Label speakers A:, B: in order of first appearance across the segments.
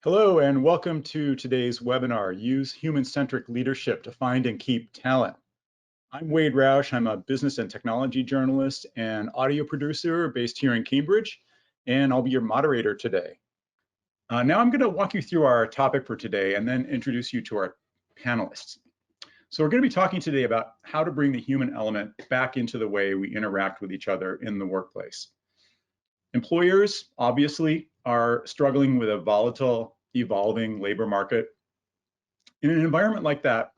A: Hello and welcome to today's webinar, Use Human-Centric Leadership to Find and Keep Talent. I'm Wade Roush. I'm a business and technology journalist and audio producer based here in Cambridge, and I'll be your moderator today. Now I'm going to walk you through our topic for today and then introduce you to our panelists. So we're going to be talking today about how to bring the human element back into the way we interact with each other in the workplace. Employers, obviously, are struggling with a volatile, evolving labor market. In an environment like that,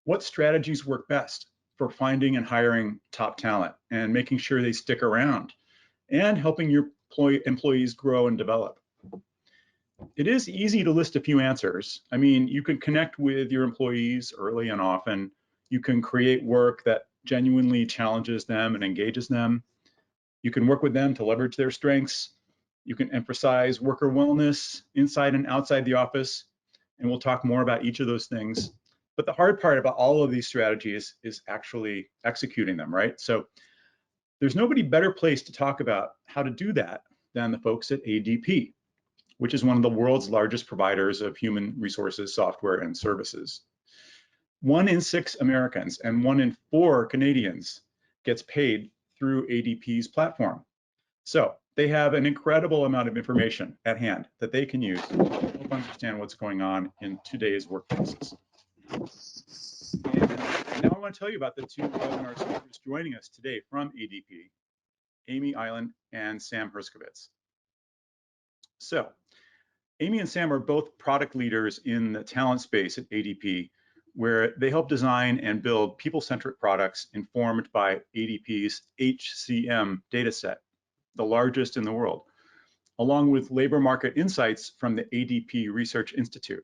A: what strategies work best for finding and hiring top talent and making sure they stick around and helping your employees grow and develop? It is easy to list a few answers. I mean, you can connect with your employees early and often. You can create work that genuinely challenges them and engages them. You can work with them to leverage their strengths. You can emphasize worker wellness inside and outside the office, and we'll talk more about each of those things. But the hard part about all of these strategies is actually executing them, right? So there's nobody better placed to talk about how to do that than the folks at ADP, which is one of the world's largest providers of human resources, software, and services. 1 in 6 Americans and 1 in 4 Canadians gets paid through ADP's platform. So they have an incredible amount of information at hand that they can use to help understand what's going on in today's workplaces. And now I want to tell you about the two webinar speakers joining us today from ADP, Amy Ihlen and Sam Herskovitz. So Amy and Sam are both product leaders in the talent space at ADP, where they help design and build people-centric products informed by ADP's HCM dataset, the largest in the world, along with labor market insights from the ADP Research Institute.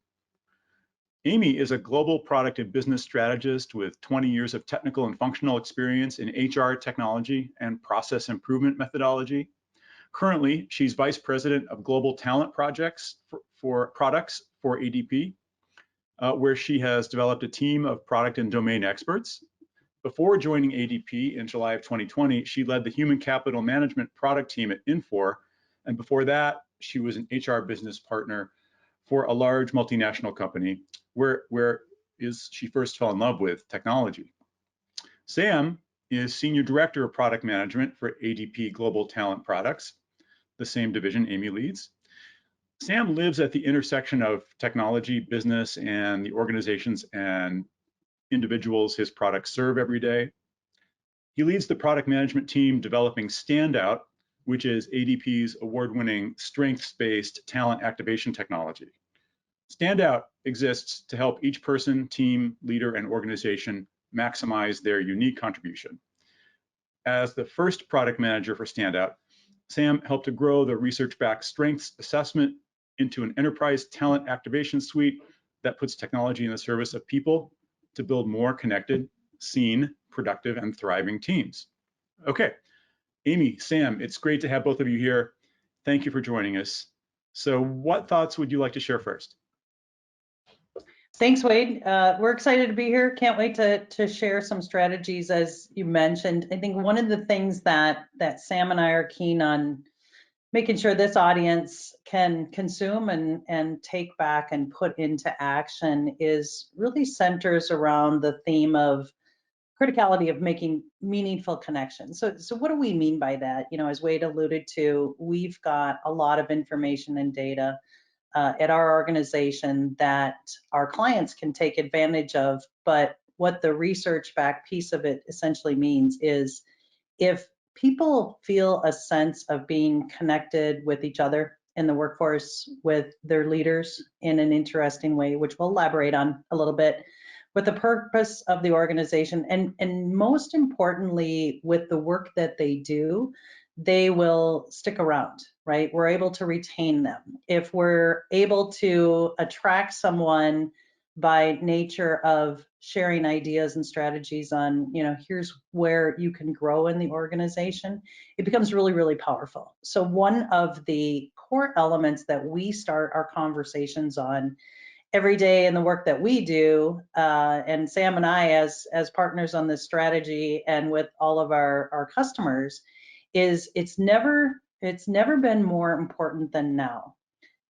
A: Amy is a global product and business strategist with 20 years of technical and functional experience in HR technology and process improvement methodology. Currently, she's vice president of global talent projects for products for ADP, where she has developed a team of product and domain experts. Before joining ADP in July of 2020, she led the human capital management product team at Infor. And before that, she was an HR business partner for a large multinational company where she first fell in love with technology. Sam is senior director of product management for ADP Global Talent Products, the same division Amy leads. Sam lives at the intersection of technology, business, and the organizations and individuals his products serve every day. He leads the product management team developing Standout, which is ADP's award-winning strengths-based talent activation technology. Standout exists to help each person, team, leader, and organization maximize their unique contribution. As the first product manager for Standout, Sam helped to grow the research-backed strengths assessment into an enterprise talent activation suite that puts technology in the service of people to build more connected, seen, productive, and thriving teams. Okay, Amy, Sam, it's great to have both of you here. Thank you for joining us. So what thoughts would you like to share first?
B: Thanks, Wade. We're excited to be here. Can't wait to share some strategies, as you mentioned. I think one of the things that Sam and I are keen on making sure this audience can consume and take back and put into action is really centers around the theme of criticality of making meaningful connections. So what do we mean by that? You know, as Wade alluded to, we've got a lot of information and data at our organization that our clients can take advantage of, but what the research-backed piece of it essentially means is if people feel a sense of being connected with each other in the workforce, with their leaders in an interesting way, which we'll elaborate on a little bit, with the purpose of the organization, and most importantly, with the work that they do, they will stick around, right? We're able to retain them. If we're able to attract someone by nature of sharing ideas and strategies on, you know, here's where you can grow in the organization, it becomes really, really powerful. So one of the core elements that we start our conversations on every day in the work that we do, and Sam and I as partners on this strategy and with all of our customers, is it's never been more important than now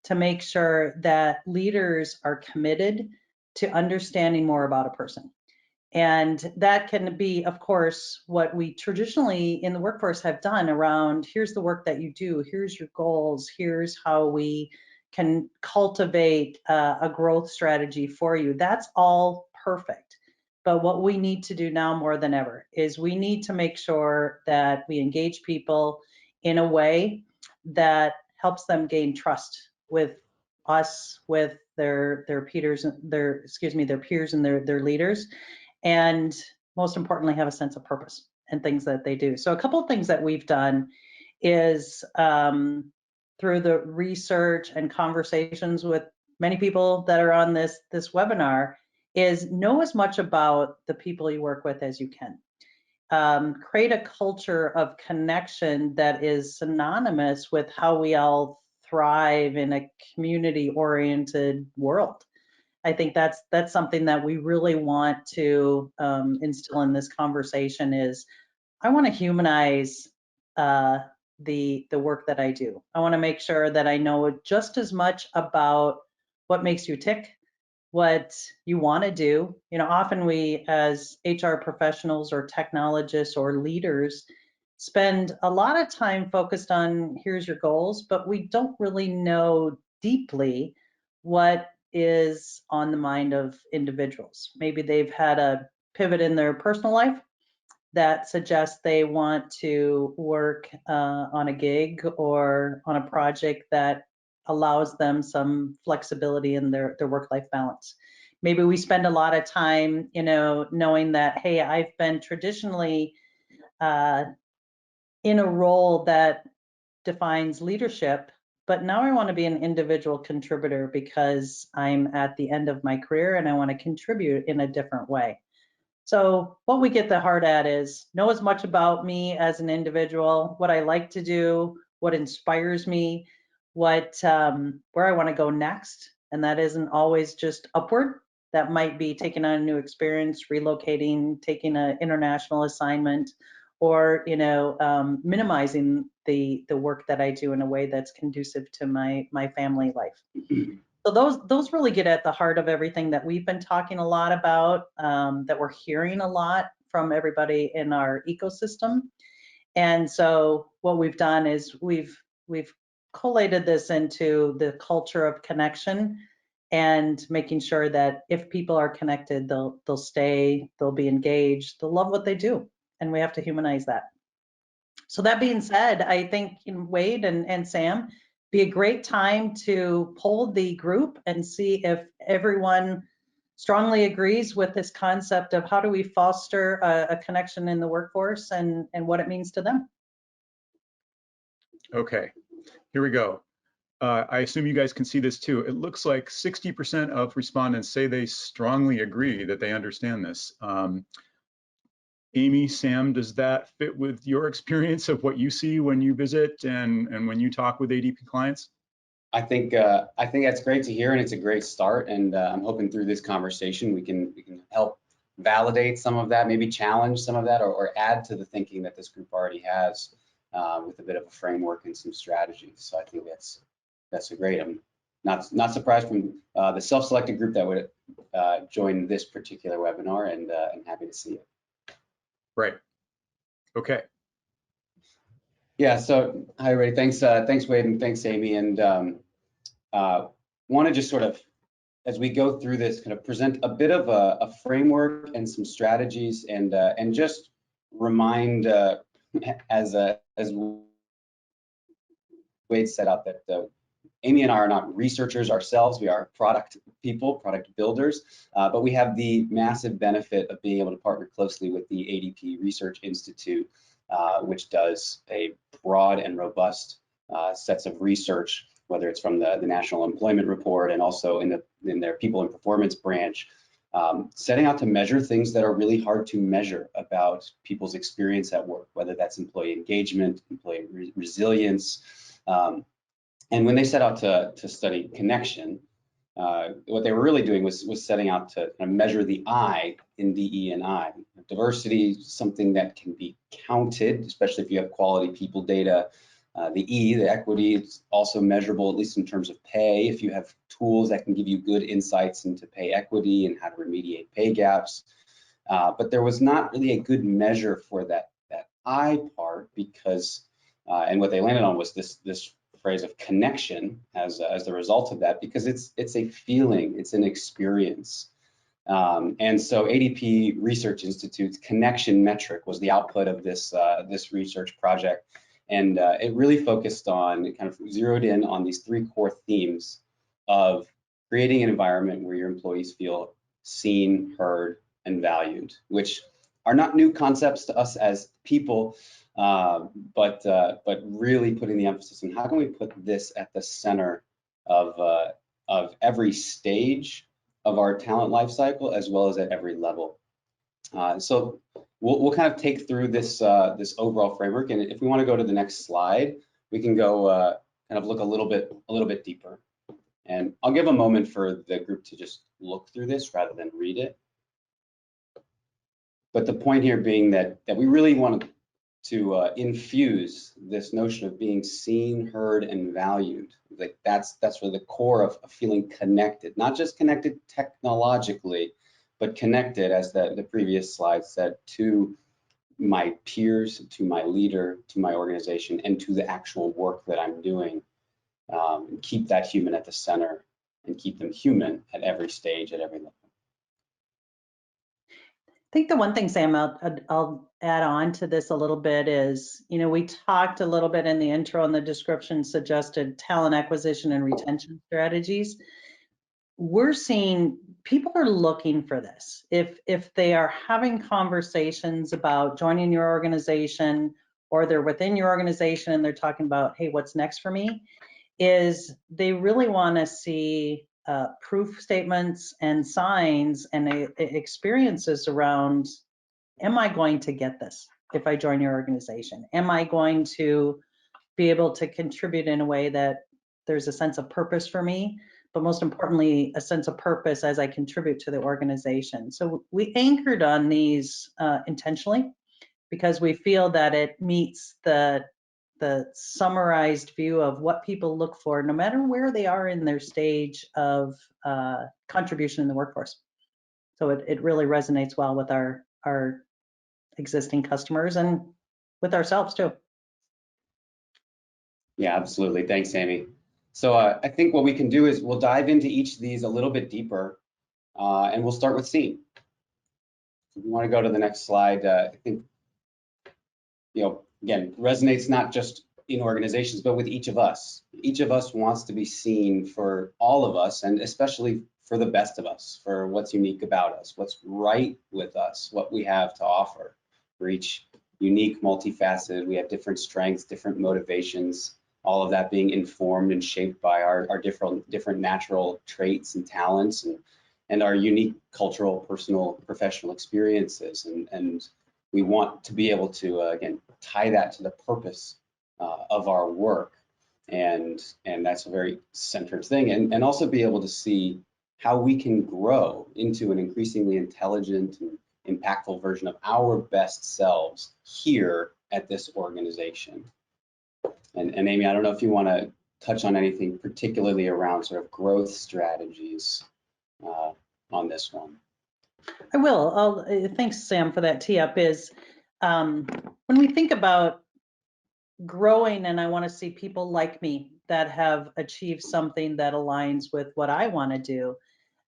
B: to make sure that leaders are committed to understanding more about a person. And that can be, of course, what we traditionally in the workforce have done around, here's the work that you do, here's your goals, here's how we can cultivate a growth strategy for you. That's all perfect. But what we need to do now more than ever is we need to make sure that we engage people in a way that helps them gain trust with us, with their peers, their peers and their leaders, and most importantly, have a sense of purpose and things that they do. So a couple of things that we've done is through the research and conversations with many people that are on this webinar is know as much about the people you work with as you can. Create a culture of connection that is synonymous with how we all thrive in a community-oriented world. I think that's something that we really want to instill in this conversation is I want to humanize the work that I do. I want to make sure that I know just as much about what makes you tick, what you want to do. Often we as HR professionals or technologists or leaders spend a lot of time focused on here's your goals, but we don't really know deeply what is on the mind of individuals. Maybe they've had a pivot in their personal life that suggests they want to work on a gig or on a project that allows them some flexibility in their work-life balance. Maybe we spend a lot of time, knowing that, hey, I've been traditionally in a role that defines leadership, but now I want to be an individual contributor because I'm at the end of my career and I want to contribute in a different way. So what we get the heart at is know as much about me as an individual, what I like to do, what inspires me, what where I want to go next. And that isn't always just upward. That might be taking on a new experience, relocating, taking an international assignment, or minimizing the work that I do in a way that's conducive to my family life. So those really get at the heart of everything that we've been talking a lot about, that we're hearing a lot from everybody in our ecosystem. And so what we've done is we've collated this into the culture of connection and making sure that if people are connected, they'll stay, they'll be engaged, they'll love what they do, and we have to humanize that. So that being said, I think Wade and Sam, be a great time to poll the group and see if everyone strongly agrees with this concept of how do we foster a connection in the workforce and what it means to them.
A: Okay, here we go. I assume you guys can see this too. It looks like 60% of respondents say they strongly agree that they understand this. Amy, Sam, does that fit with your experience of what you see when you visit and when you talk with ADP clients?
C: I think that's great to hear, and it's a great start. And I'm hoping through this conversation we can help validate some of that, maybe challenge some of that, or add to the thinking that this group already has with a bit of a framework and some strategies. So I think that's a great. I'm not surprised from the self-selected group that would join this particular webinar, and happy to see it.
A: Right. Okay.
C: Yeah. So hi, Ray. Thanks, Wade, and thanks, Amy. And want to just sort of, as we go through this, kind of present a bit of a framework and some strategies, and just remind, as Wade set out, that Amy and I are not researchers ourselves. We are product people, product builders, but we have the massive benefit of being able to partner closely with the ADP Research Institute, which does a broad and robust sets of research, whether it's from the National Employment Report and also in their People and Performance branch, setting out to measure things that are really hard to measure about people's experience at work, whether that's employee engagement, employee resilience. And when they set out to study connection, what they were really doing was setting out to kind of measure the I in DE&I. Diversity, something that can be counted, especially if you have quality people data, The E, the equity, is also measurable, at least in terms of pay. If you have tools that can give you good insights into pay equity and how to remediate pay gaps. But there was not really a good measure for that I part, because, and what they landed on was this phrase of connection as the result of that, because it's a feeling, it's an experience. And so ADP Research Institute's connection metric was the output of this research project. And it really focused on, kind of zeroed in on these 3 core themes of creating an environment where your employees feel seen, heard, and valued, which are not new concepts to us as people, but really putting the emphasis on how can we put this at the center of every stage of our talent life cycle, as well as at every level. So we'll kind of take through this overall framework, and if we want to go to the next slide, we can go kind of look a little bit deeper. And I'll give a moment for the group to just look through this rather than read it. But the point here being that we really want to infuse this notion of being seen, heard, and valued. Like that's really the core of feeling connected, not just connected technologically, but connected, as the previous slide said, to my peers, to my leader, to my organization, and to the actual work that I'm doing. And keep that human at the center, and keep them human at every stage, at every level.
B: I think the one thing, Sam, I'll add on to this a little bit is, we talked a little bit in the intro, and the description suggested talent acquisition and retention strategies. We're seeing people are looking for this. If they are having conversations about joining your organization, or they're within your organization and they're talking about, hey, what's next for me, is they really want to see proof statements and signs and experiences around, am I going to get this if I join your organization? Am I going to be able to contribute in a way that there's a sense of purpose for me, but most importantly, a sense of purpose as I contribute to the organization? So we anchored on these intentionally, because we feel that it meets the summarized view of what people look for, no matter where they are in their stage of contribution in the workforce. So it really resonates well with our existing customers and with ourselves too.
C: Yeah, absolutely. Thanks, Amy. So I think what we can do is we'll dive into each of these a little bit deeper, and we'll start with seen. If we want to go to the next slide, I think, again, resonates not just in organizations, but with each of us. Each of us wants to be seen for all of us, and especially for the best of us, for what's unique about us, what's right with us, what we have to offer. We're each unique, multifaceted. We have different strengths, different motivations, all of that being informed and shaped by our different natural traits and talents, and our unique cultural, personal, professional experiences. And we want to be able to, again, tie that to the purpose of our work. And that's a very centered thing. And also be able to see how we can grow into an increasingly intelligent and impactful version of our best selves here at this organization. And Amy, I don't know if you want to touch on anything particularly around sort of growth strategies on this one.
B: I will. Thanks, Sam, for that tee up. Is when we think about growing, and I want to see people like me that have achieved something that aligns with what I want to do,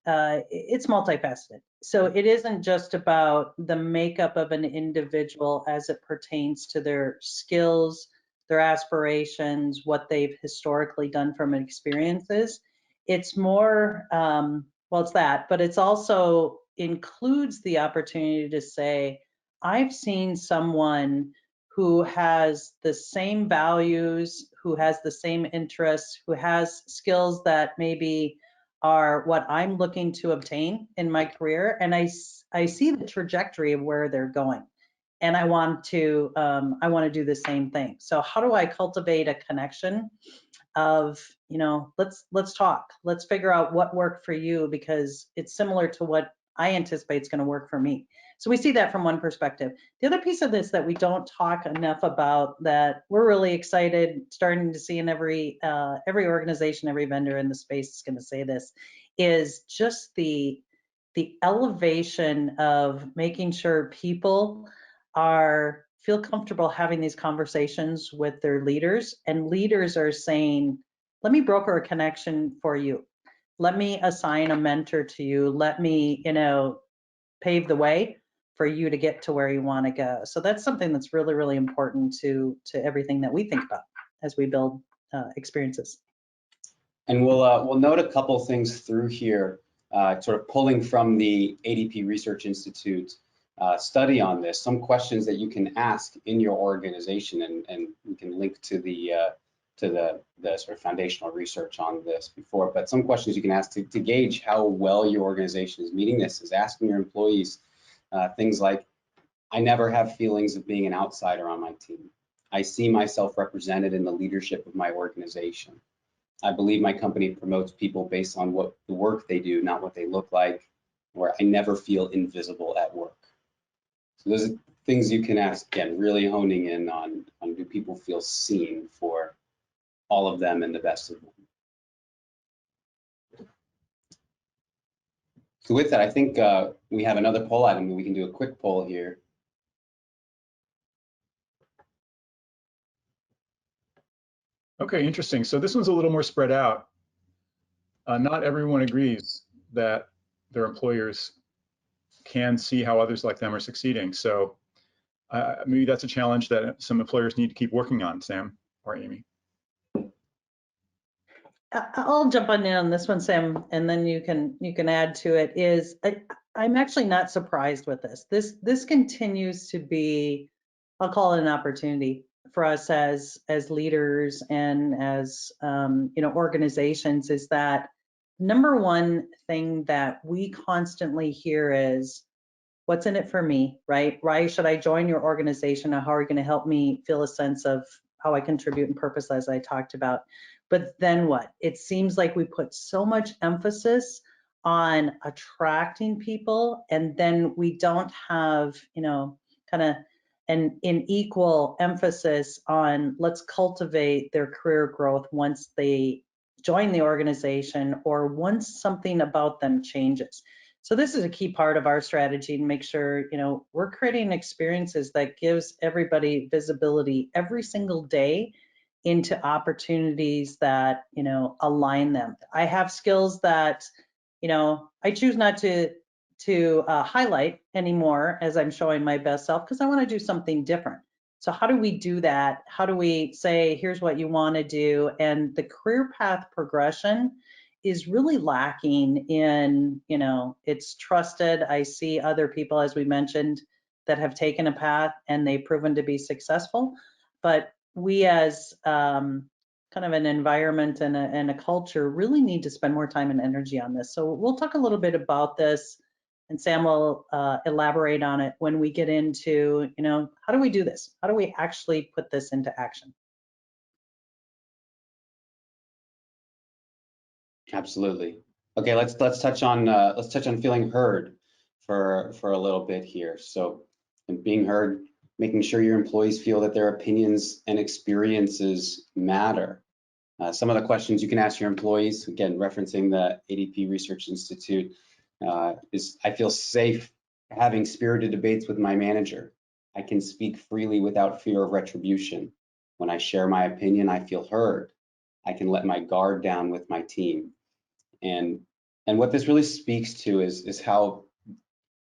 B: it's multifaceted. So it isn't just about the makeup of an individual as it pertains to their skills, their aspirations, what they've historically done from experiences. It's more, well, it's that, but it's also includes the opportunity to say, I've seen someone who has the same values, who has the same interests, who has skills that maybe are what I'm looking to obtain in my career, and I see the trajectory of where they're going, and I want to do the same thing. So how do I cultivate a connection of, let's talk, let's figure out what worked for you, because it's similar to what I anticipate is going to work for me. So we see that from one perspective. The other piece of this that we don't talk enough about that we're really excited starting to see in every organization, every vendor in the space is going to say this, is just the elevation of making sure people feel comfortable having these conversations with their leaders, and leaders are saying, let me broker a connection for you. Let me assign a mentor to you. Let me, pave the way for you to get to where you want to go. So that's something that's really, really important to everything that we think about as we build experiences.
C: And we'll note a couple things through here, sort of pulling from the ADP Research Institute study on this, some questions that you can ask in your organization, and we can link to the sort of foundational research on this before, but some questions you can ask to gauge how well your organization is meeting this is asking your employees things like, I never have feelings of being an outsider on my team. I see myself represented in the leadership of my organization. I believe my company promotes people based on what the work they do, not what they look like, or I never feel invisible at work. So those are things you can ask, again, really honing in on do people feel seen for all of them and the best of them. So with that, I think we have another poll item that we can do a quick poll here.
A: Okay, interesting. So this one's a little more spread out. Not everyone agrees that their employers can see how others like them are succeeding. So maybe that's a challenge that some employers need to keep working on, Sam or Amy.
B: I'll jump on this one, Sam, and then you can add to it. I'm actually not surprised with this. This continues to be, I'll call it an opportunity for us as leaders and as organizations, is that number one thing that we constantly hear is, what's in it for me, right? Why should I join your organization, or how are you going to help me feel a sense of how I contribute and purpose, as I talked about? But then what? It seems like we put so much emphasis on attracting people, and then we don't have, kind of an equal emphasis on let's cultivate their career growth once they join the organization or once something about them changes. So this is a key part of our strategy to make sure, we're creating experiences that gives everybody visibility every single day into opportunities that, align them. I have skills that, I choose not to highlight anymore as I'm showing my best self, because I want to do something different. So how do we do that? How do we say, here's what you want to do? And the career path progression is really lacking in, it's trusted. I see other people, as we mentioned, that have taken a path and they've proven to be successful. But we as kind of an environment and a culture really need to spend more time and energy on this. So we'll talk a little bit about this, and Sam will elaborate on it when we get into, how do we do this? How do we actually put this into action?
C: Absolutely. Okay, let's touch on feeling heard for a little bit here. So, in being heard, making sure your employees feel that their opinions and experiences matter. Some of the questions you can ask your employees, again, referencing the ADP Research Institute, is I feel safe having spirited debates with my manager. I can speak freely without fear of retribution. When I share my opinion, I feel heard. I can let my guard down with my team. And what this really speaks to is how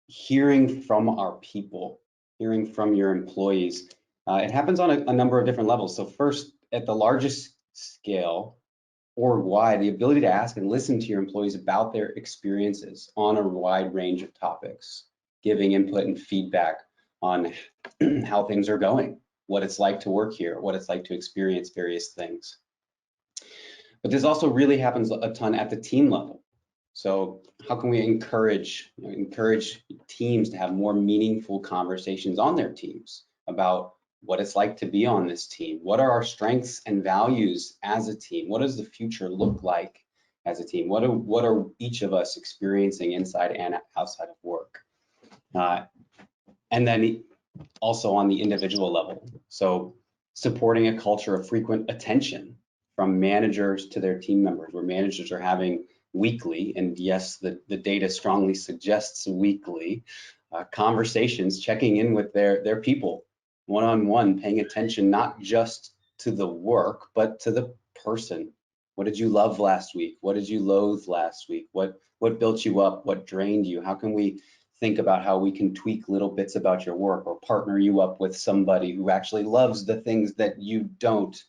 C: hearing from our people, hearing from your employees, it happens on a number of different levels. So first, at the largest scale, or wide, the ability to ask and listen to your employees about their experiences on a wide range of topics, giving input and feedback on how things are going, what it's like to work here, what it's like to experience various things. But this also really happens a ton at the team level. So how can we encourage teams to have more meaningful conversations on their teams about what it's like to be on this team? What are our strengths and values as a team? What does the future look like as a team? What are each of us experiencing inside and outside of work? And then also on the individual level. So supporting a culture of frequent attention from managers to their team members, where managers are having weekly, and yes, the data strongly suggests weekly, conversations, checking in with their people, one-on-one, paying attention not just to the work, but to the person. What did you love last week? What did you loathe last week? What built you up? What drained you? How can we think about how we can tweak little bits about your work, or partner you up with somebody who actually loves the things that you don't,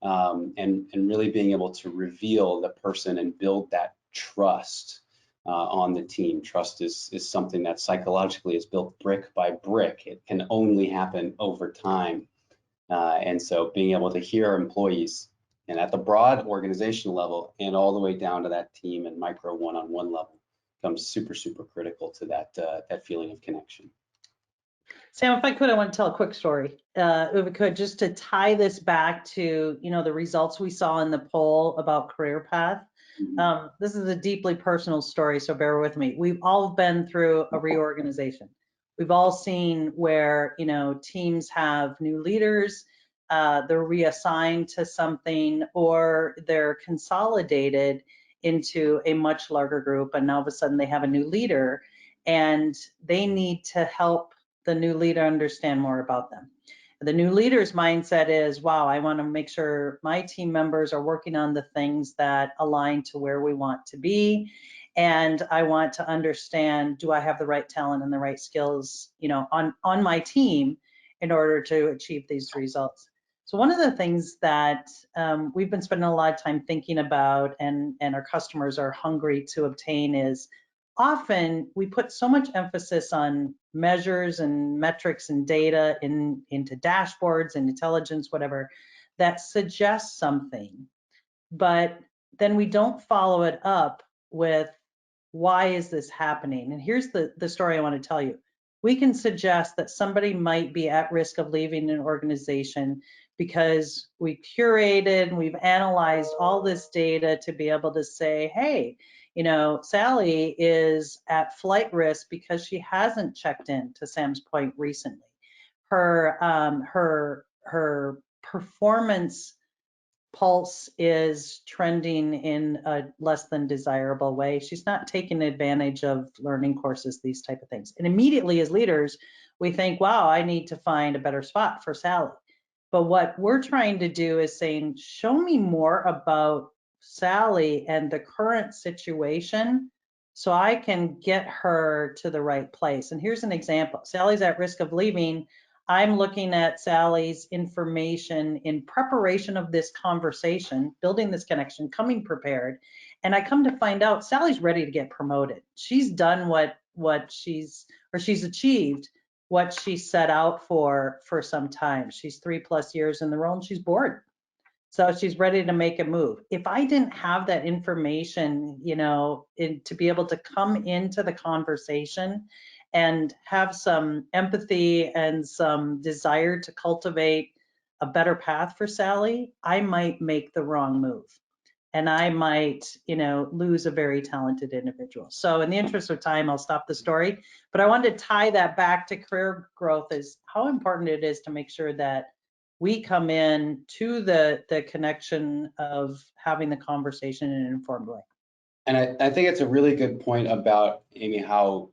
C: and really being able to reveal the person and build that trust on the team. Trust is something that psychologically is built brick by brick. It can only happen over time. And so being able to hear employees, and at the broad organizational level and all the way down to that team and micro one-on-one level, becomes super, super critical to that feeling of connection.
B: Sam, if I could, I want to tell a quick story. If we could, just to tie this back to, the results we saw in the poll about career path. This is a deeply personal story, so bear with me. We've all been through a reorganization. We've all seen where, teams have new leaders, they're reassigned to something, or they're consolidated into a much larger group, and now all of a sudden they have a new leader, and they need to help the new leader understand more about them. The new leader's mindset is, wow, I want to make sure my team members are working on the things that align to where we want to be. And I want to understand, do I have the right talent and the right skills, on my team in order to achieve these results? So one of the things that we've been spending a lot of time thinking about, and our customers are hungry to obtain, is often we put so much emphasis on measures and metrics and data into dashboards and intelligence, whatever, that suggests something, but then we don't follow it up with, why is this happening? And here's the story I want to tell you. We can suggest that somebody might be at risk of leaving an organization because we curated and we've analyzed all this data to be able to say, hey, Sally is at flight risk because she hasn't checked in, to Sam's point, recently. Her performance pulse is trending in a less than desirable way. She's not taking advantage of learning courses, these type of things. And immediately as leaders, we think, wow, I need to find a better spot for Sally. But what we're trying to do is saying, show me more about Sally and the current situation so I can get her to the right place. And here's an example. Sally's at risk of leaving. I'm looking at Sally's information in preparation of this conversation, building this connection, coming prepared. And I come to find out Sally's ready to get promoted. She's done she's achieved what she set out for some time. She's 3+ years in the role and she's bored. So she's ready to make a move. If I didn't have that information, to be able to come into the conversation and have some empathy and some desire to cultivate a better path for Sally, I might make the wrong move. And I might, lose a very talented individual. So in the interest of time, I'll stop the story. But I wanted to tie that back to career growth, is how important it is to make sure that we come in to the connection of having the conversation in an informed way.
C: And I think it's a really good point about, Amy, how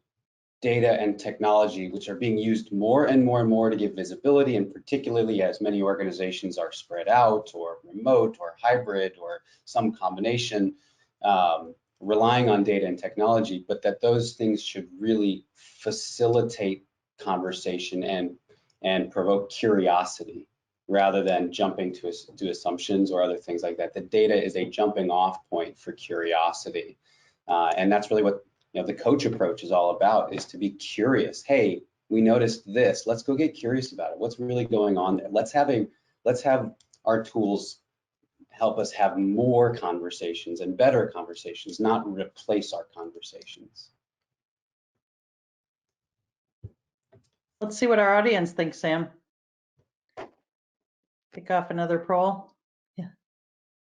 C: data and technology, which are being used more and more and more to give visibility, and particularly as many organizations are spread out or remote or hybrid or some combination, relying on data and technology, but that those things should really facilitate conversation and provoke curiosity rather than jumping to assumptions or other things like that. The data is a jumping off point for curiosity. And that's really what the coach approach is all about, is to be curious. Hey, we noticed this. Let's go get curious about it. What's really going on there? Let's have our tools help us have more conversations and better conversations, not replace our conversations.
B: Let's see what our audience thinks, Sam. Pick off another poll. Yeah.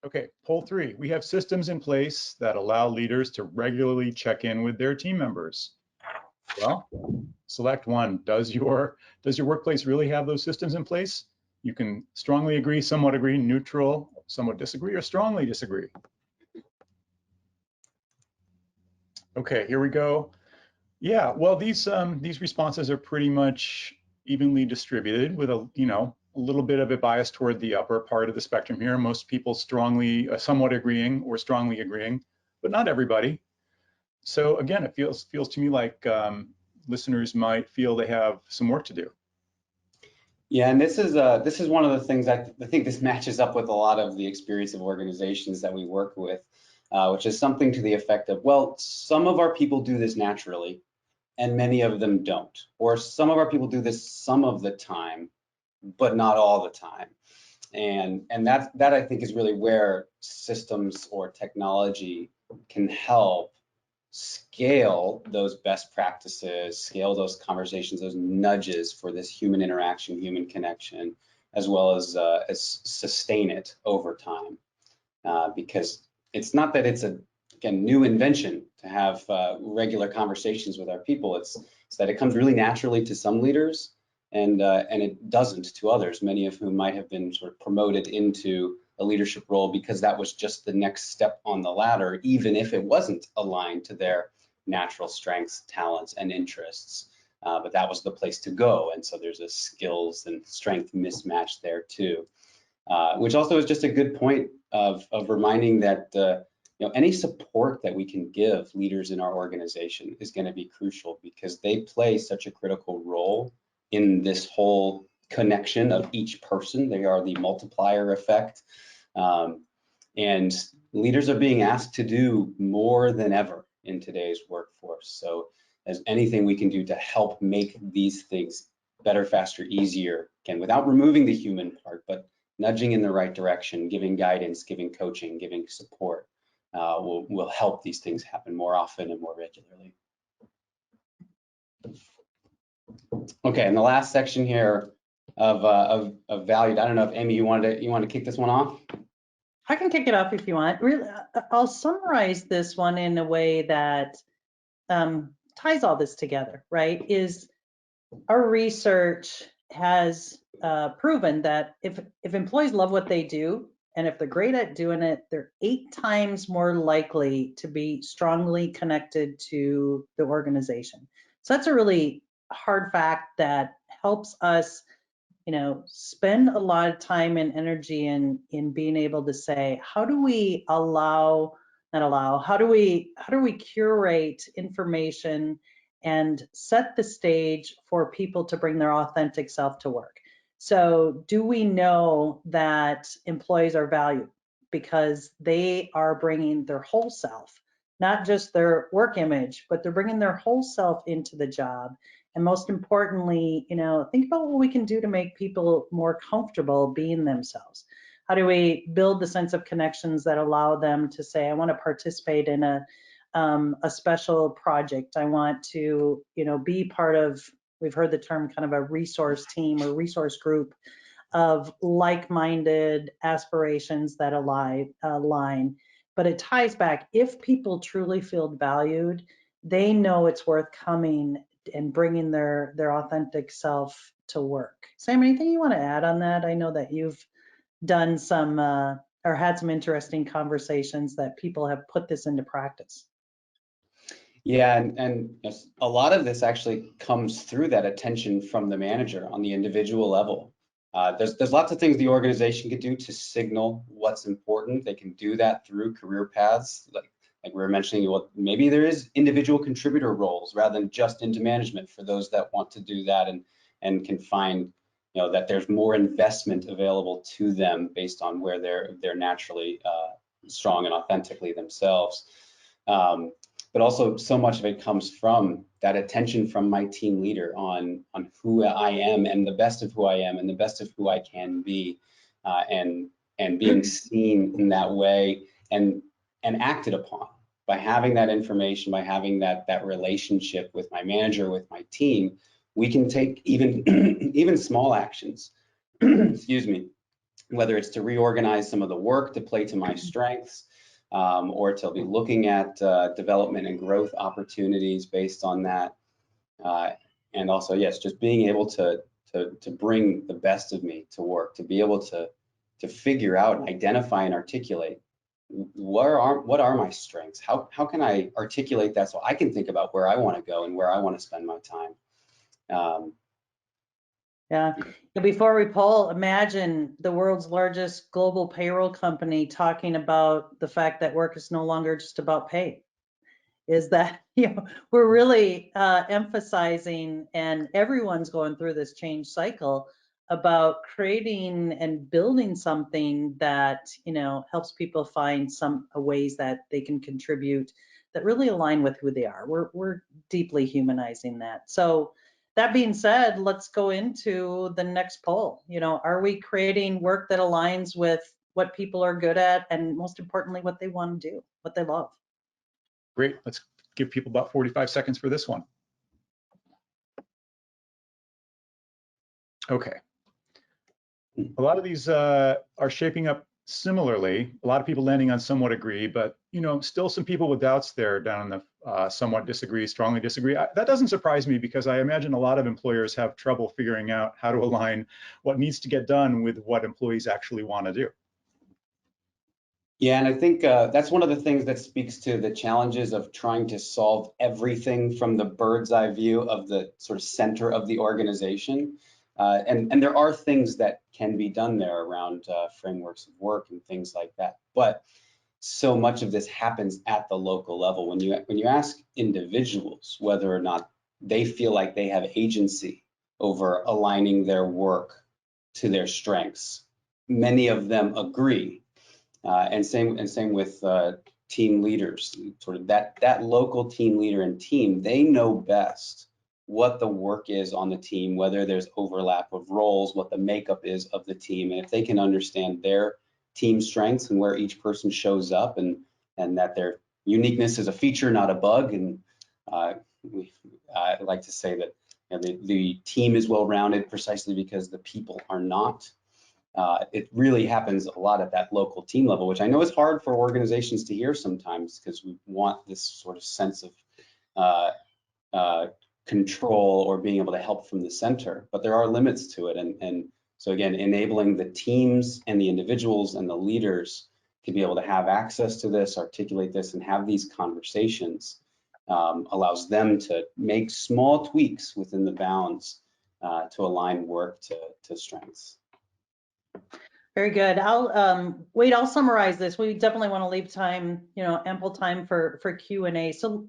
A: Okay, poll 3. We have systems in place that allow leaders to regularly check in with their team members. Well, select one. Does your workplace really have those systems in place? You can strongly agree, somewhat agree, neutral, somewhat disagree, or strongly disagree. Okay, here we go. Yeah, well, these responses are pretty much evenly distributed with a little bit of a bias toward the upper part of the spectrum here. Most people strongly, somewhat agreeing or strongly agreeing, but not everybody. So again, it feels to me like listeners might feel they have some work to do.
C: Yeah, and this is one of the things I think this matches up with a lot of the experience of organizations that we work with, which is something to the effect of, well, some of our people do this naturally, and many of them don't, or some of our people do this some of the time, but not all the time. And that I think is really where systems or technology can help scale those best practices, scale those conversations, those nudges for this human interaction, human connection, as well as sustain it over time. Because it's not that it's a new invention to have regular conversations with our people. It's that it comes really naturally to some leaders, and it doesn't to others, many of whom might have been sort of promoted into a leadership role because that was just the next step on the ladder, even if it wasn't aligned to their natural strengths, talents, and interests. But that was the place to go, and so there's a skills and strength mismatch there too, which also is just a good point of reminding that any support that we can give leaders in our organization is going to be crucial, because they play such a critical role in this whole connection of each person. They are the multiplier effect. And leaders are being asked to do more than ever in today's workforce. So as anything we can do to help make these things better, faster, easier, again, without removing the human part, but nudging in the right direction, giving guidance, giving coaching, giving support, will help these things happen more often and more regularly. Okay, and the last section here of valued. I don't know if Amy, you want to kick this one off?
B: I can kick it off if you want. Really, I'll summarize this one in a way that ties all this together, right? Is our research has proven that if employees love what they do, and if they're great at doing it, they're 8 times more likely to be strongly connected to the organization. So that's a really hard fact that helps us, spend a lot of time and energy in being able to say, how do we how do we curate information and set the stage for people to bring their authentic self to work? So do we know that employees are valued because they are bringing their whole self, not just their work image, but they're bringing their whole self into the job? And most importantly, think about what we can do to make people more comfortable being themselves. How do we build the sense of connections that allow them to say, I want to participate in a special project. I want to, be part of, we've heard the term kind of a resource team or resource group of like-minded aspirations that align. But it ties back, if people truly feel valued, they know it's worth coming and bringing their authentic self to work. Sam, anything you want to add on that? I know that you've done some or had some interesting conversations that people have put this into practice.
C: Yeah, and a lot of this actually comes through that attention from the manager on the individual level. There's lots of things the organization could do to signal what's important. They can do that through career paths, like we were mentioning. Well, maybe there is individual contributor roles rather than just into management for those that want to do that and can find that there's more investment available to them based on where they're naturally strong and authentically themselves. But also so much of it comes from that attention from my team leader on who I am and the best of who I am and the best of who I can be, and being seen in that way and acted upon by having that information, by having that relationship with my manager, with my team. We can take even small actions, excuse me, whether it's to reorganize some of the work to play to my strengths, or to be looking at development and growth opportunities based on that, And also, yes, just being able to bring the best of me to work, to be able to figure out and identify and articulate what are my strengths? How can I articulate that so I can think about where I want to go and where I want to spend my time?
B: Yeah. Before we poll, imagine the world's largest global payroll company talking about the fact that work is no longer just about pay. Is that, we're really emphasizing, and everyone's going through this change cycle about creating and building something that, helps people find some ways that they can contribute that really align with who they are. We're deeply humanizing that. So that being said, let's go into the next poll. Are we creating work that aligns with what people are good at, and most importantly, what they want to do, what they love?
A: Great. Let's give people about 45 seconds for this one. Okay. A lot of these are shaping up similarly. A lot of people landing on somewhat agree, but still some people with doubts there down in the somewhat disagree, strongly disagree. That doesn't surprise me, because I imagine a lot of employers have trouble figuring out how to align what needs to get done with what employees actually want to do.
C: Yeah, and I think that's one of the things that speaks to the challenges of trying to solve everything from the bird's eye view of the sort of center of the organization. And there are things that can be done there around frameworks of work and things like that. But so much of this happens at the local level. When you ask individuals whether or not they feel like they have agency over aligning their work to their strengths, many of them agree. And same with team leaders. Sort of that local team leader and team, they know best what the work is on the team, whether there's overlap of roles, what the makeup is of the team, and if they can understand their team strengths and where each person shows up, and that their uniqueness is a feature, not a bug. And I like to say that the team is well-rounded precisely because the people are not. It really happens a lot at that local team level, which I know is hard for organizations to hear sometimes, because we want this sort of sense of control or being able to help from the center, but there are limits to it. And so again, enabling the teams and the individuals and the leaders to be able to have access to this, articulate this, and have these conversations allows them to make small tweaks within the bounds to align work to strengths.
B: Very good. Wade, I'll summarize this. We definitely want to leave time, ample time for Q&A. So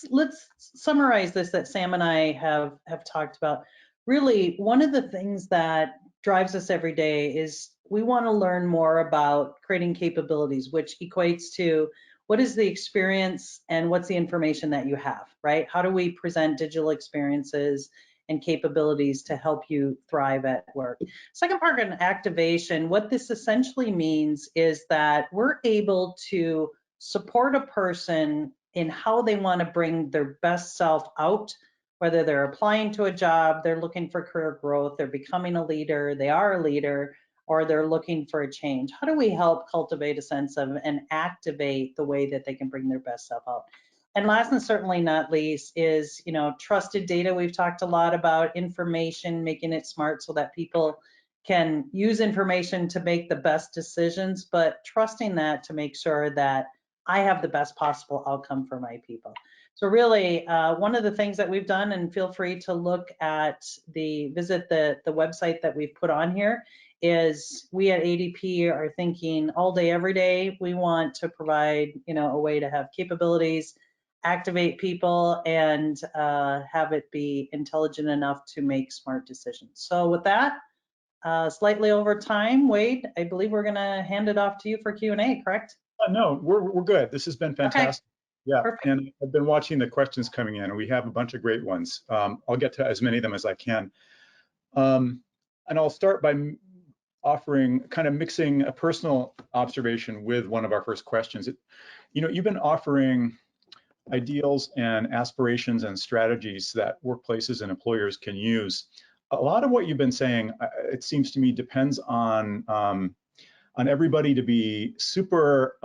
B: let's summarize this that Sam and I have talked about. Really, one of the things that drives us every day is we want to learn more about creating capabilities, which equates to what is the experience and what's the information that you have, right? How do we present digital experiences and capabilities to help you thrive at work? Second part on activation, what this essentially means is that we're able to support a person in how they want to bring their best self out, whether they're applying to a job, they're looking for career growth, they're becoming a leader, they are a leader, or they're looking for a change. How do we help cultivate a sense of and activate the way that they can bring their best self out? And last and certainly not least is, trusted data. We've talked a lot about information, making it smart so that people can use information to make the best decisions, but trusting that to make sure that I have the best possible outcome for my people. So really, one of the things that we've done, and feel free to visit the website that we've put on here, is we at ADP are thinking all day, every day, we want to provide, a way to have capabilities, activate people, and have it be intelligent enough to make smart decisions. So with that, slightly over time, Wade, I believe we're gonna hand it off to you for Q&A, correct?
A: No, we're good. This has been fantastic.
B: Okay.
A: Yeah,
B: Perfect.
A: and I've been watching the questions coming in, and we have a bunch of great ones. I'll get to as many of them as I can. And I'll start by offering, kind of mixing a personal observation with one of our first questions. You've been offering ideals and aspirations and strategies that workplaces and employers can use. A lot of what you've been saying, it seems to me, depends on everybody to be super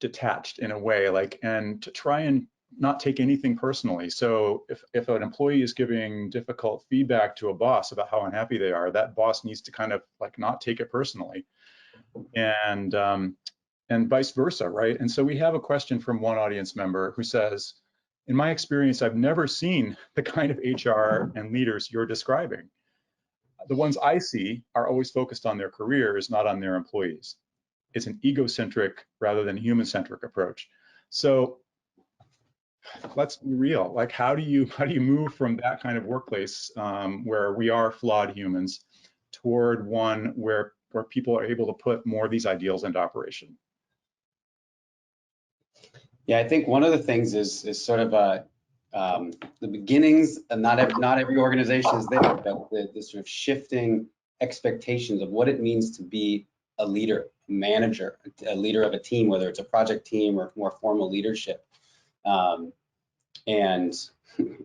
A: detached in a way, and to try and not take anything personally. So if an employee is giving difficult feedback to a boss about how unhappy they are, that boss needs to kind of like not take it personally, and vice versa, right? And so we have a question from one audience member who says, in my experience, I've never seen the kind of HR and leaders you're describing. The ones I see are always focused on their careers, not on their employees. It's an egocentric rather than human-centric approach. So let's be real. Like, how do you move from that kind of workplace where we are flawed humans toward one where people are able to put more of these ideals into operation?
C: Yeah, I think one of the things is sort of the beginnings. And not every organization is there, but the sort of shifting expectations of what it means to be a leader, a manager, a leader of a team, whether it's a project team or more formal leadership. And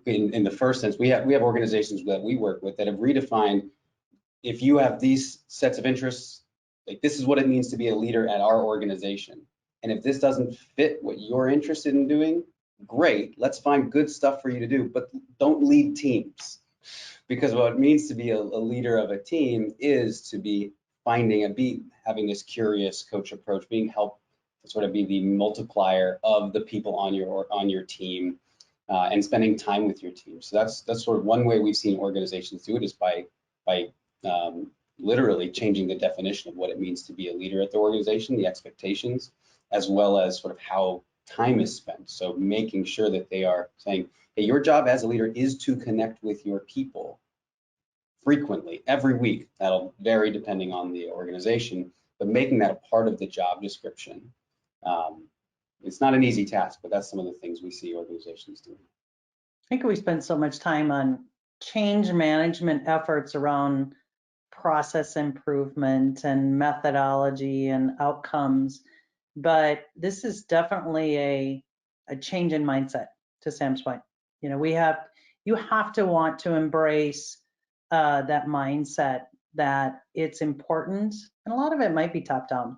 C: in the first sense, we have organizations that we work with that have redefined, if you have these sets of interests, like this is what it means to be a leader at our organization. And if this doesn't fit what you're interested in doing, great, let's find good stuff for you to do, but don't lead teams. Because what it means to be a leader of a team is to be finding a beat, having this curious coach approach, being helped to sort of be the multiplier of the people on your team, and spending time with your team. So that's sort of one way we've seen organizations do it, is by literally changing the definition of what it means to be a leader at the organization, the expectations, as well as sort of how time is spent. So making sure that they are saying, hey, your job as a leader is to connect with your people frequently, every week. That'll vary depending on the organization, but making that a part of the job description. It's not an easy task, but that's some of the things we see organizations doing.
B: I think we spend so much time on change management efforts around process improvement and methodology and outcomes, but this is definitely a change in mindset, to Sam's point. You know, you have to want to embrace that mindset that it's important, and a lot of it might be top down,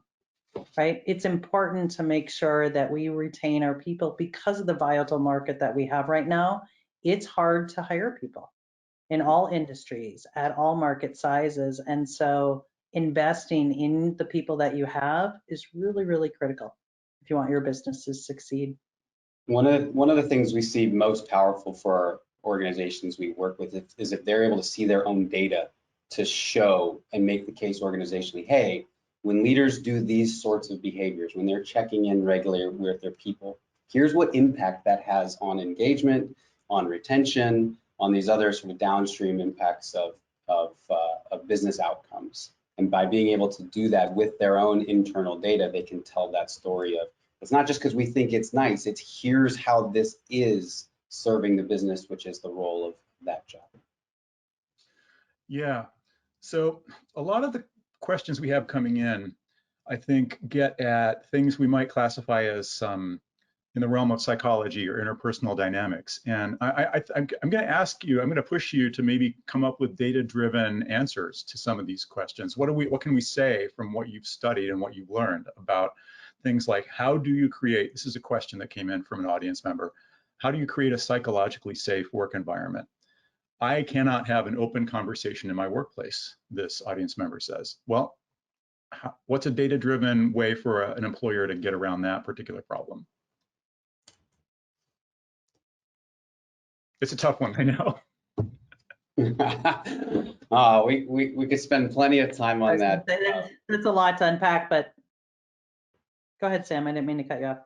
B: right? It's important to make sure that we retain our people because of the volatile market that we have right now. It's hard to hire people in all industries at all market sizes. And so investing in the people that you have is really, really critical if you want your business to succeed.
C: One of the things we see most powerful for our organizations we work with is if they're able to see their own data to show and make the case organizationally, hey, when leaders do these sorts of behaviors, when they're checking in regularly with their people, here's what impact that has on engagement, on retention, on these other sort of downstream impacts of business outcomes. And by being able to do that with their own internal data, they can tell that story of, it's not just because we think it's nice, it's here's how this is serving the business, which is the role of that job.
A: Yeah, so a lot of the questions we have coming in, I think, get at things we might classify as in the realm of psychology or interpersonal dynamics. And I'm going to ask you, I'm going to push you to maybe come up with data-driven answers to some of these questions. What can we say from what you've studied and what you've learned about things like, how do you create, this is a question that came in from an audience member, how do you create a psychologically safe work environment? I cannot have an open conversation in my workplace, this audience member says. Well, what's a data-driven way for an employer to get around that particular problem? It's a tough one, I know.
C: We could spend plenty of time on that.
B: That's a lot to unpack, but go ahead, Sam. I didn't mean to cut you off.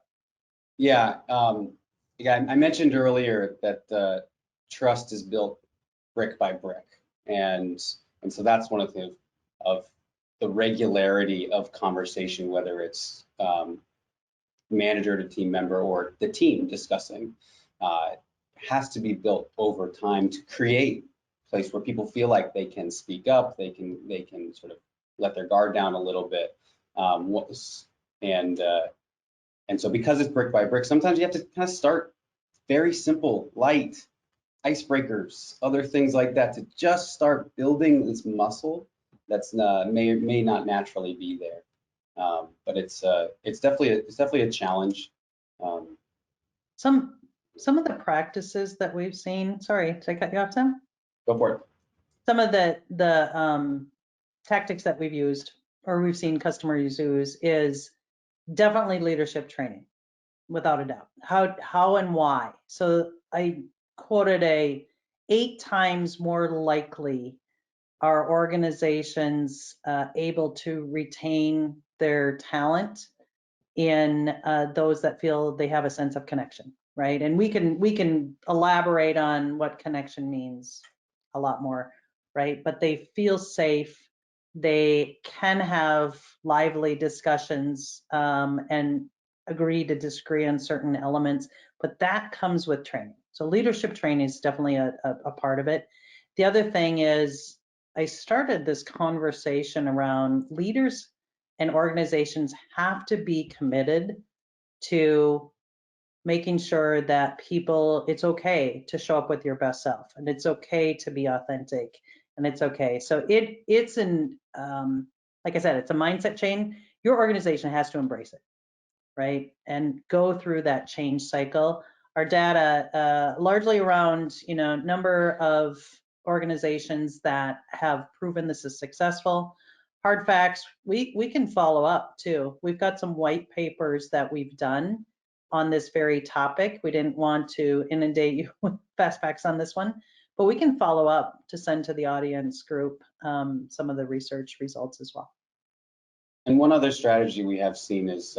C: Yeah, I mentioned earlier that trust is built brick by brick, and so that's one of the regularity of conversation, whether it's manager to team member or the team discussing, has to be built over time to create a place where people feel like they can speak up, they can sort of let their guard down a little bit, and so because it's brick by brick, sometimes you have to kind of start very simple, light icebreakers, other things like that, to just start building this muscle that's may not naturally be there. But it's definitely a challenge.
B: Some of the practices that we've seen, sorry, did I cut you off, Sam?
C: Go for it.
B: Some of the tactics that we've used or we've seen customers use is definitely leadership training, without a doubt. How and why. So I quoted 8 times more likely are organizations able to retain their talent in those that feel they have a sense of connection, right? And we can elaborate on what connection means a lot more, right? But they feel safe, they can have lively discussions and agree to disagree on certain elements, but that comes with training. So leadership training is definitely a part of it. The other thing is I started this conversation around leaders and organizations have to be committed to making sure that people, it's okay to show up with your best self and it's okay to be authentic and it's okay. So it's like I said, it's a mindset change. Your organization has to embrace it, right? And go through that change cycle. Our data largely around, number of organizations that have proven this is successful. Hard facts, we can follow up too. We've got some white papers that we've done on this very topic. We didn't want to inundate you with fast facts on this one, but we can follow up to send to the audience group some of the research results as well.
C: And one other strategy we have seen is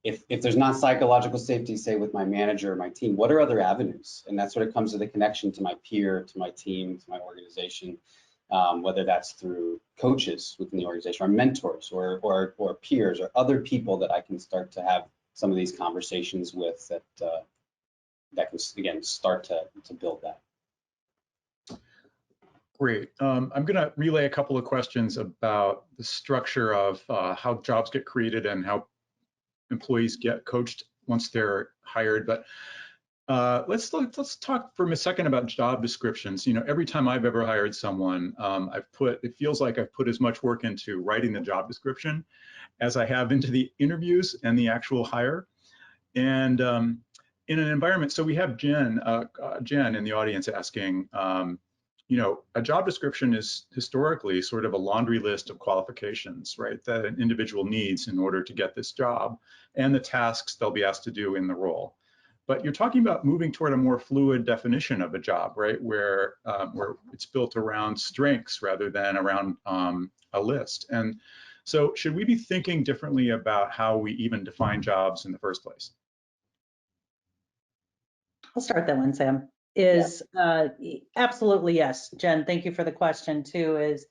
C: if there's not psychological safety, say with my manager or my team, what are other avenues? And that's when it comes to the connection to my peer, to my team, to my organization, whether that's through coaches within the organization or mentors or peers or other people that I can start to have some of these conversations with that can, again, start to build that.
A: Great. I'm going to relay a couple of questions about the structure of how jobs get created and how employees get coached once they're hired. But let's talk for a second about job descriptions. Every time I've ever hired someone, it feels like I've put as much work into writing the job description as I have into the interviews and the actual hire. And in an environment, so we have Jen in the audience asking, a job description is historically sort of a laundry list of qualifications, right, that an individual needs in order to get this job and the tasks they'll be asked to do in the role. But you're talking about moving toward a more fluid definition of a job, right, where it's built around strengths rather than around a list. And so should we be thinking differently about how we even define jobs in the first place?
B: I'll start that one, Sam. Absolutely yes. Jen, thank you for the question too. Is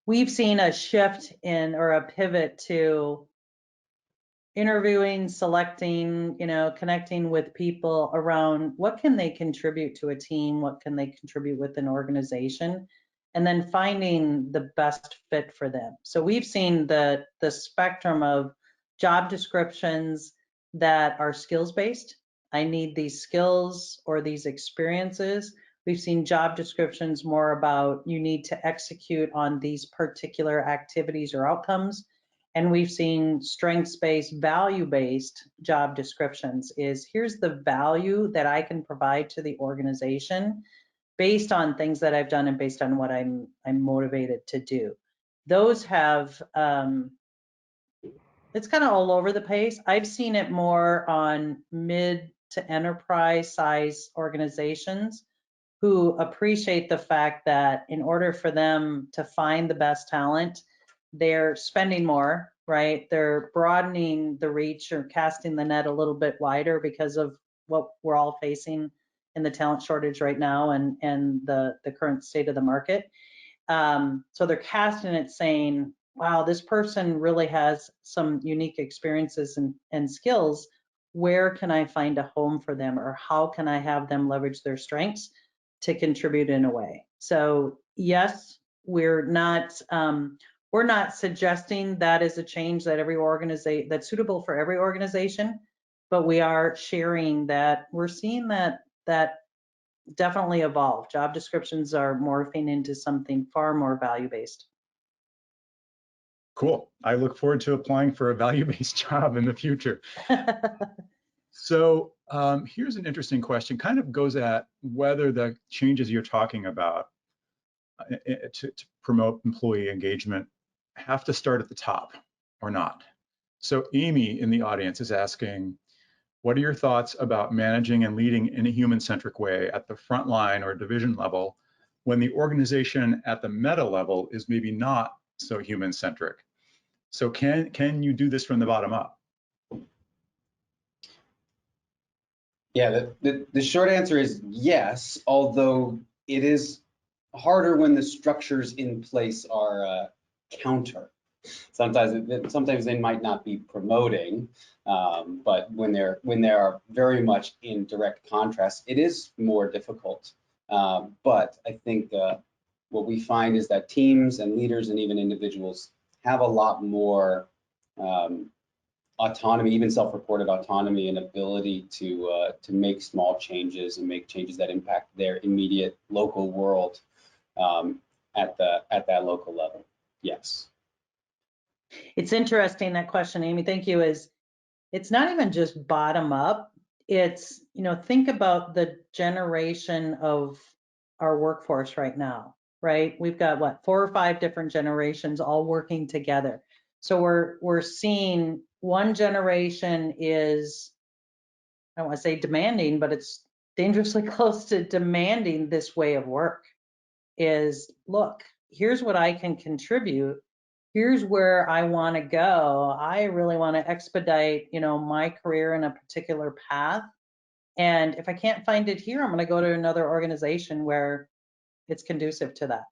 B: we've seen a shift or a pivot to interviewing, selecting, connecting with people around what can they contribute to a team, what can they contribute with an organization, and then finding the best fit for them. So we've seen the spectrum of job descriptions that are skills-based. I need these skills or these experiences. We've seen job descriptions more about you need to execute on these particular activities or outcomes. And we've seen strengths-based, value-based job descriptions is here's the value that I can provide to the organization based on things that I've done and based on what I'm motivated to do. Those have, it's kind of all over the place. I've seen it more on mid to enterprise size organizations who appreciate the fact that in order for them to find the best talent, they're spending more, right? They're broadening the reach or casting the net a little bit wider because of what we're all facing in the talent shortage right now and the current state of the market. So they're casting it saying, wow, this person really has some unique experiences and skills. Where can I find a home for them, or how can I have them leverage their strengths to contribute in a way? So yes, we're not suggesting that is a change that every organization that's suitable for every organization, but we are sharing that we're seeing that definitely evolve. Job descriptions are morphing into something far more value-based.
A: Cool. I look forward to applying for a value-based job in the future. So here's an interesting question, kind of goes at whether the changes you're talking about to promote employee engagement have to start at the top or not. So Amy in the audience is asking, what are your thoughts about managing and leading in a human-centric way at the front line or division level when the organization at the meta level is maybe not so human-centric? So can you do this from the bottom up?
C: Yeah, the short answer is yes, although it is harder when the structures in place are counter. Sometimes they might not be promoting, but when they are very much in direct contrast, it is more difficult. But I think what we find is that teams and leaders and even individuals have a lot more autonomy, even self-reported autonomy, and ability to make small changes and make changes that impact their immediate local world at that local level. Yes.
B: It's interesting, that question, Amy, thank you, it's not even just bottom up. It's, think about the generation of our workforce right now, right? We've got what, 4 or 5 different generations all working together. So we're seeing one generation is, I don't want to say demanding, but it's dangerously close to demanding this way of work. Is, look, here's what I can contribute. Here's where I want to go. I really want to expedite, my career in a particular path. And if I can't find it here, I'm going to go to another organization where it's conducive to that.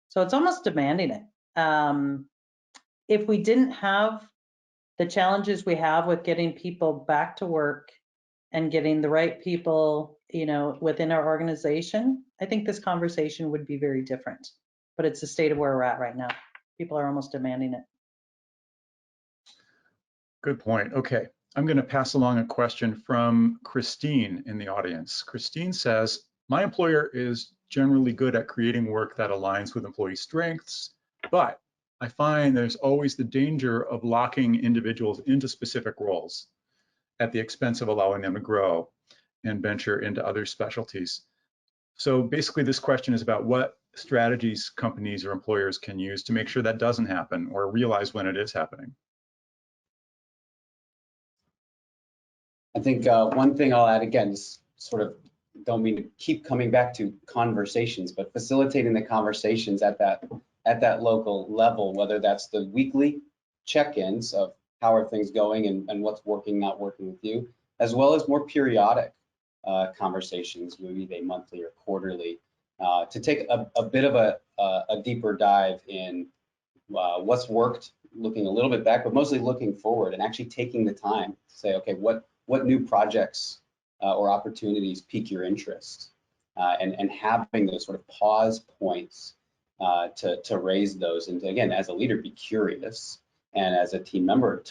B: So it's almost demanding it. If we didn't have the challenges we have with getting people back to work and getting the right people, within our organization, I think this conversation would be very different. But it's the state of where we're at right now. People are almost demanding it.
A: Good point. Okay, I'm going to pass along a question from Christine in the audience. Christine says, my employer is generally good at creating work that aligns with employee strengths, but I find there's always the danger of locking individuals into specific roles at the expense of allowing them to grow and venture into other specialties. So basically this question is about what strategies companies or employers can use to make sure that doesn't happen or realize when it is happening.
C: I think one thing I'll add, again, is sort of, don't mean to keep coming back to conversations, but facilitating the conversations at that local level, whether that's the weekly check-ins of how are things going and what's working, not working with you, as well as more periodic conversations, maybe they monthly or quarterly, to take a bit of a deeper dive in what's worked, looking a little bit back, but mostly looking forward and actually taking the time to say, okay, what new projects or opportunities pique your interest, and having those sort of pause points to raise those, and to, again, as a leader, be curious, and as a team member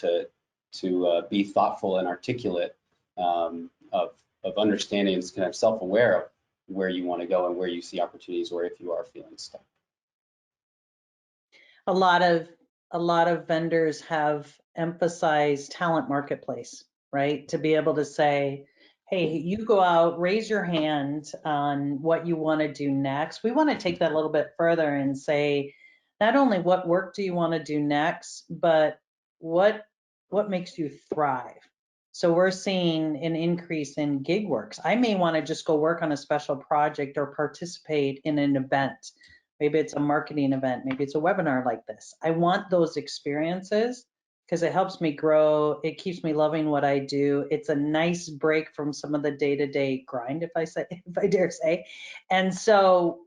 C: to be thoughtful and articulate of understanding and kind of self-aware of where you want to go and where you see opportunities, or if you are feeling stuck.
B: A lot of vendors have emphasized talent marketplace, right? To be able to say, hey, you go out, raise your hand on what you want to do next. We want to take that a little bit further and say, not only what work do you want to do next, but what makes you thrive. So we're seeing an increase in gig works. I may want to just go work on a special project or participate in an event. Maybe it's a marketing event, maybe it's a webinar like this. I want those experiences because it helps me grow. It keeps me loving what I do. It's a nice break from some of the day-to-day grind, if I dare say. And so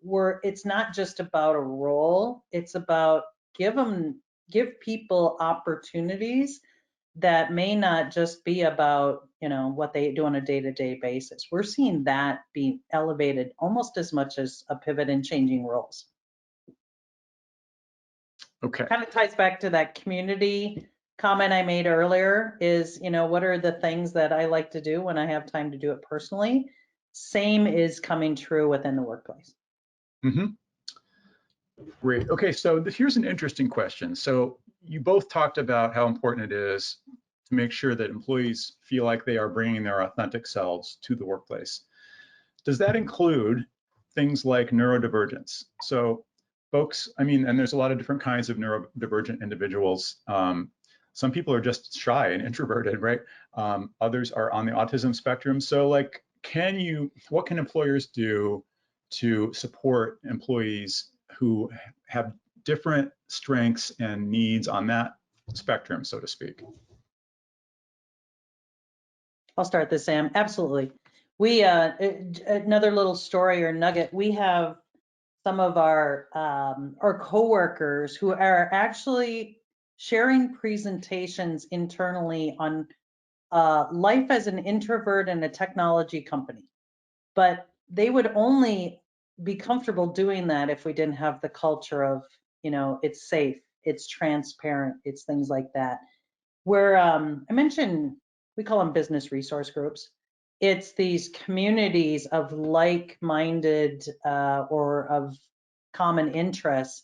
B: it's not just about a role, it's about give people opportunities that may not just be about, what they do on a day-to-day basis. We're seeing that be elevated almost as much as a pivot in changing roles.
A: Okay.
B: Kind of ties back to that community comment I made earlier is, what are the things that I like to do when I have time to do it personally? Same is coming true within the workplace.
A: Mm-hmm. Great. Okay, so here's an interesting question. So you both talked about how important it is to make sure that employees feel like they are bringing their authentic selves to the workplace. Does that include things like neurodivergence? So folks, I mean, and there's a lot of different kinds of neurodivergent individuals. Some people are just shy and introverted, right? Others are on the autism spectrum. So like, what can employers do to support employees who have different strengths and needs on that spectrum, so to speak?
B: I'll start this, Sam. Absolutely. We, another little story or nugget, we have some of our coworkers who are actually sharing presentations internally on life as an introvert in a technology company. But they would only be comfortable doing that if we didn't have the culture of, you know, it's safe, it's transparent, it's things like that. Where I mentioned, we call them business resource groups. It's these communities of like-minded or of common interests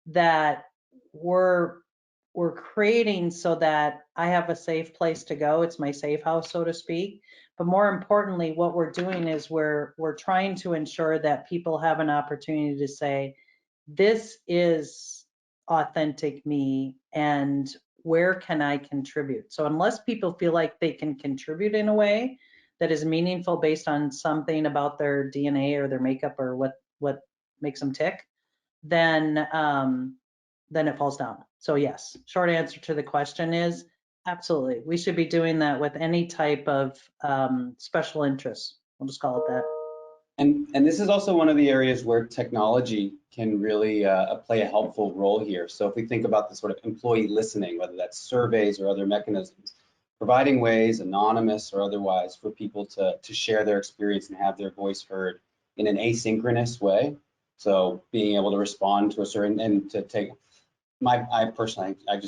B: that we're creating so that I have a safe place to go. It's my safe house, so to speak. But more importantly, what we're doing is we're trying to ensure that people have an opportunity to say, this is authentic me, and where can I contribute? So unless people feel like they can contribute in a way that is meaningful based on something about their DNA or their makeup or what makes them tick, then it falls down. So yes, short answer to the question is absolutely. We should be doing that with any type of special interest. We'll just call it that.
C: And this is also one of the areas where technology can really play a helpful role here. So if we think about the sort of employee listening, whether that's surveys or other mechanisms, providing ways, anonymous or otherwise, for people to share their experience and have their voice heard in an asynchronous way. So being able to respond to a certain, and to take, I personally I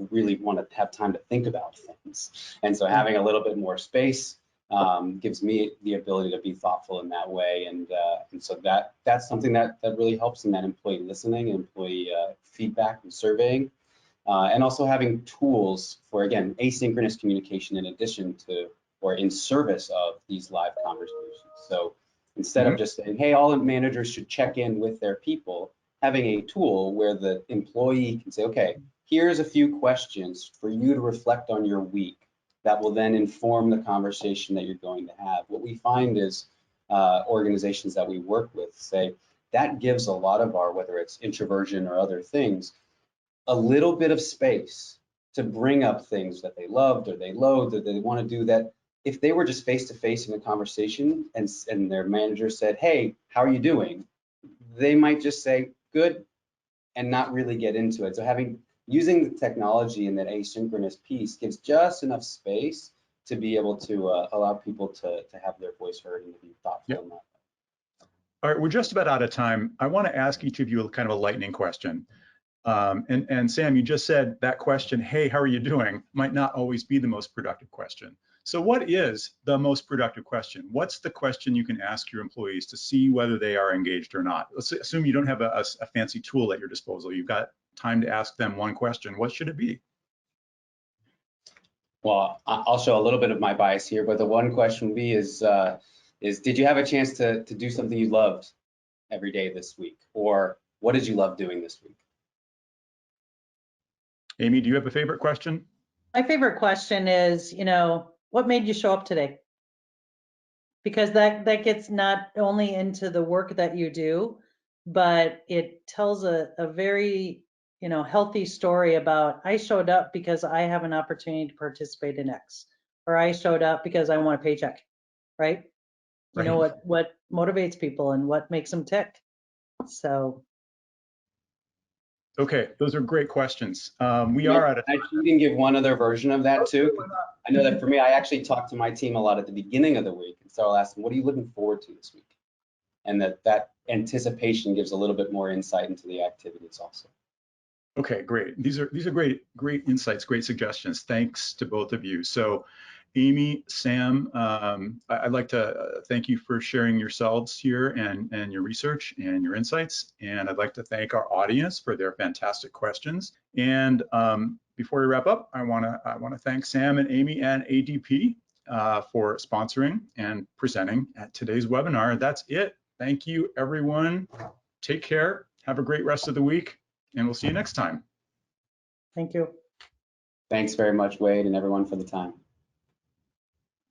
C: really want to have time to think about things. And so having a little bit more space gives me the ability to be thoughtful in that way, and so that's something that really helps in that employee listening and employee feedback and surveying, and also having tools for, again, asynchronous communication in addition to or in service of these live conversations. So instead of just saying, hey, all managers should check in with their people, having a tool where the employee can say, okay, here's a few questions for you to reflect on your week that will then inform the conversation that you're going to have. What we find is organizations that we work with say that gives a lot of our, whether it's introversion or other things, a little bit of space to bring up things that they loved or they loathed or they want to do, that if they were just face to face in a conversation and their manager said, hey, how are you doing? They might just say, good, and not really get into it. So using the technology in that asynchronous piece gives just enough space to be able to allow people to have their voice heard and to be thoughtful in that.
A: All right, we're just about out of time. I want to ask each of you kind of a lightning question. And Sam, you just said that question, hey, how are you doing, might not always be the most productive question. So what is the most productive question? What's the question you can ask your employees to see whether they are engaged or not? Let's assume you don't have a fancy tool at your disposal. You've got time to ask them one question. What should it be?
C: Well, I'll show a little bit of my bias here, but the one question would be is did you have a chance to do something you loved every day this week? Or what did you love doing this week?
A: Amy, do you have a favorite question?
B: My favorite question is, what made you show up today? Because that gets not only into the work that you do, but it tells a very, healthy story about, I showed up because I have an opportunity to participate in X, or I showed up because I want a paycheck, right? You know what motivates people and what makes them tick. So.
A: Okay, those are great questions. We are out of time.
C: You can give one other version of that too. I know that for me, I actually talk to my team a lot at the beginning of the week, and so I'll ask them, what are you looking forward to this week? And that anticipation gives a little bit more insight into the activities also.
A: Okay, great. These are great insights, great suggestions. Thanks to both of you. So Amy, Sam, I'd like to thank you for sharing yourselves here and your research and your insights. And I'd like to thank our audience for their fantastic questions. And before we wrap up, I want to thank Sam and Amy and ADP for sponsoring and presenting at today's webinar. That's it. Thank you, everyone. Take care. Have a great rest of the week, and we'll see you next time.
B: Thank you.
C: Thanks very much, Wade, and everyone for the time.